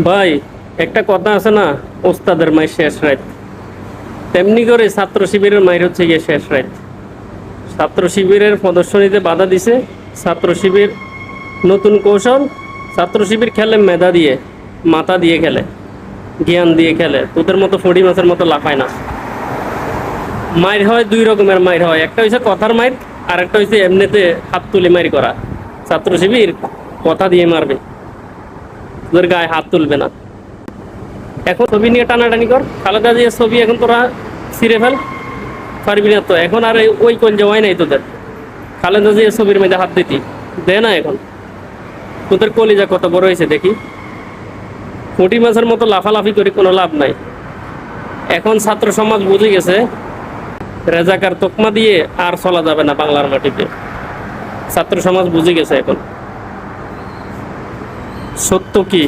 ভাই, একটা কথা আছে না, ওস্তাদের মাই শেষ রাত। তেমনি করে ছাত্র শিবিরের মাইর হচ্ছে গিয়ে শেষ রাত। ছাত্র শিবিরের প্রদর্শনীতে বাধা দিছে। ছাত্র শিবির নতুন কৌশল। ছাত্র শিবির খেলে মেধা দিয়ে, মাথা দিয়ে খেলে, জ্ঞান দিয়ে খেলে। তোদের মতো ফড়ি মাছের মতো লাফায় না। মাইর হয় দুই রকমের মাইর হয়, একটা হচ্ছে কথার মাইর, আর একটা হচ্ছে এমনিতে হাত তুলে মাইর করা। ছাত্র শিবির কথা দিয়ে মারবে, তোদের গায়ে হাত তুলবে না। এখন ছবি নিয়ে টানাটানি কর, খালেদা জিয়ার ছবি এখন তোরা ছিঁড়ে ফেল, পারবি না তো। এখন আর ওই কোন যাওয়াই নাই তোদের। খালেদা জিয়ার ছবির মধ্যে হাত দিতি, দে না এখন। তোদের কলিজা কত বড় হয়েছে দেখি। পুঁটি মাছের মতো লাফালাফি করে কোনো লাভ নাই। এখন ছাত্র সমাজ বুঝে গেছে রেজাকার তকমা দিয়ে আর চলা যাবে না বাংলার মাটিতে। ছাত্র সমাজ বুঝে গেছে এখন সত্য কি।